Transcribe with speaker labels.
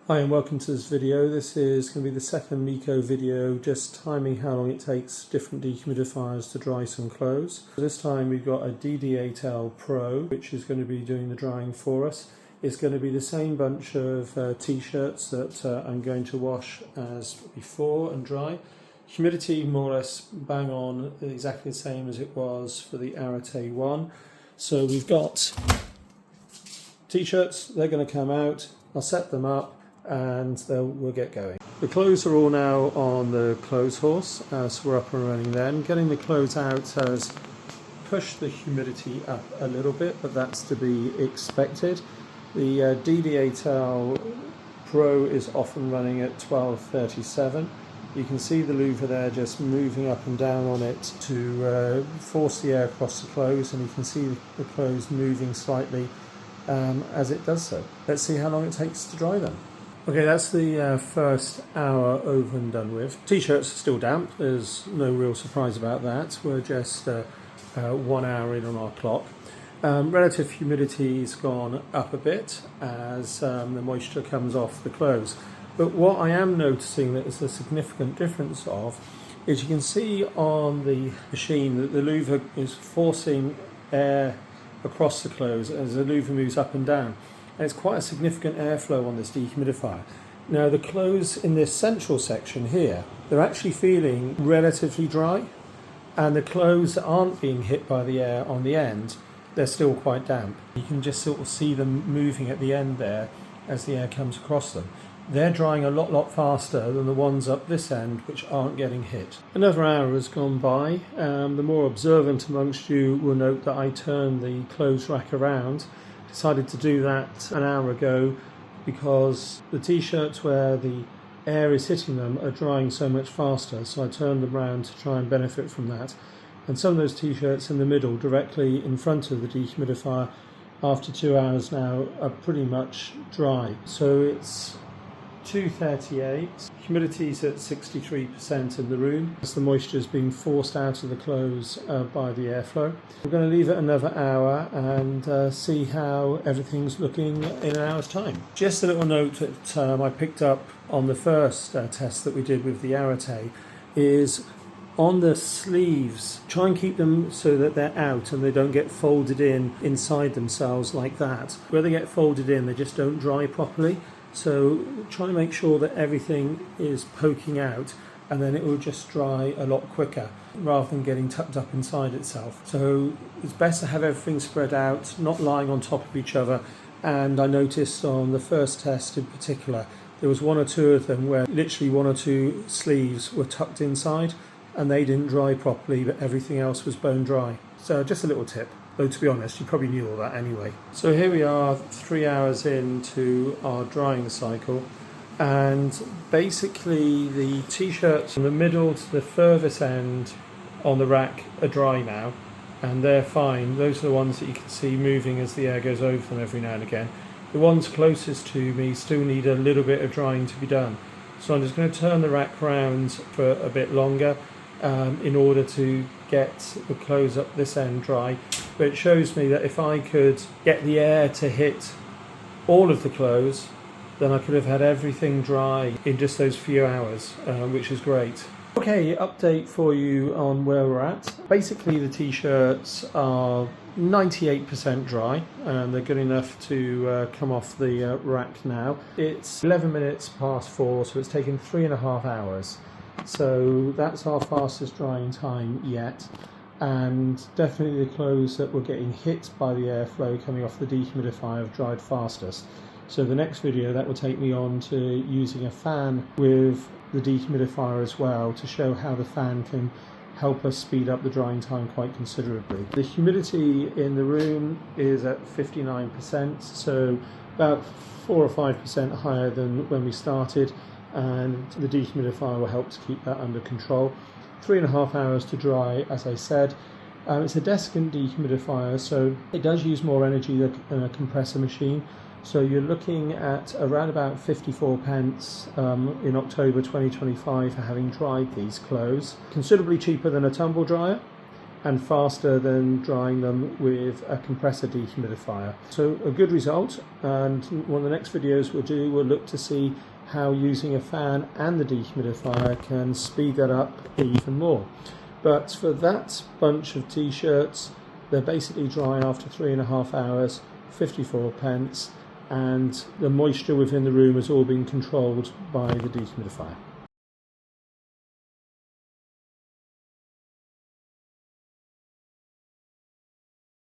Speaker 1: Hi and welcome to this video. This is going to be the second Meaco video, just timing how long it takes different dehumidifiers to dry some clothes. This time we've got a DD8L Pro, which is going to be doing the drying for us. It's going to be the same bunch of t-shirts that I'm going to wash as before and dry. Humidity more or less bang on, exactly the same as it was for the Arete One. So we've got t-shirts, they're going to come out, I'll set them up and we'll get going. The clothes are all now on the clothes horse, so we're up and running then. Getting the clothes out has pushed the humidity up a little bit, but that's to be expected. The DD8L Pro is off and running at 1237. You can see the louver there just moving up and down on it to force the air across the clothes, and you can see the clothes moving slightly as it does so. Let's see how long it takes to dry them. Okay, that's the first hour over and done with. T-shirts are still damp, there's no real surprise about that. We're just 1 hour in on our clock. Relative humidity's gone up a bit as the moisture comes off the clothes. But what I am noticing that is a significant difference of is you can see on the machine that the louver is forcing air across the clothes as the louver moves up and down. And it's quite a significant airflow on this dehumidifier. Now the clothes in this central section here, they're actually feeling relatively dry, and the clothes that aren't being hit by the air on the end, they're still quite damp. You can just sort of see them moving at the end there as the air comes across them. They're drying a lot faster than the ones up this end which aren't getting hit. Another hour has gone by. The more observant amongst you will note that I turned the clothes rack around. Decided to do that an hour ago because the t-shirts where the air is hitting them are drying so much faster, so I turned them around to try and benefit from that. And some of those t-shirts in the middle directly in front of the dehumidifier after 2 hours now are pretty much dry. So it's 2:38, humidity's at 63% in the room as the moisture is being forced out of the clothes by the airflow. We're going to leave it another hour and see how everything's looking in an hour's time. Just a little note that I picked up on the first test that we did with the Arete is on the sleeves, try and keep them so that they're out and they don't get folded in inside themselves like that. Where they get folded in, they just don't dry properly. So try to make sure that everything is poking out, and then it will just dry a lot quicker rather than getting tucked up inside itself. So it's best to have everything spread out, not lying on top of each other. And I noticed on the first test in particular, there was one or two of them where literally one or two sleeves were tucked inside and they didn't dry properly, but everything else was bone dry. So just a little tip. Though to be honest, you probably knew all that anyway. So here we are 3 hours into our drying cycle, and basically the t-shirts from the middle to the furthest end on the rack are dry now, and they're fine. Those are the ones that you can see moving as the air goes over them every now and again. The ones closest to me still need a little bit of drying to be done. So I'm just going to turn the rack round for a bit longer in order to get the clothes up this end dry. But it shows me that if I could get the air to hit all of the clothes, then I could have had everything dry in just those few hours, which is great. Okay, update for you on where we're at. Basically the t-shirts are 98% dry and they're good enough to come off the rack now. It's 11 minutes past 4, so it's taken 3.5 hours. So that's our fastest drying time yet. And definitely the clothes that were getting hit by the airflow coming off the dehumidifier have dried fastest. So the next video, that will take me on to using a fan with the dehumidifier as well to show how the fan can help us speed up the drying time quite considerably. The humidity in the room is at 59%, so about 4 or 5% higher than when we started, and the dehumidifier will help to keep that under control. 3.5 hours to dry, as I said. It's a desiccant dehumidifier, so it does use more energy than a compressor machine. So you're looking at around about 54 pence in October 2025 for having dried these clothes. Considerably cheaper than a tumble dryer, and faster than drying them with a compressor dehumidifier. So a good result, and one of the next videos we'll look to see how using a fan and the dehumidifier can speed that up even more. But for that bunch of t-shirts, they're basically dry after 3.5 hours, 54 pence, and the moisture within the room has all been controlled by the dehumidifier.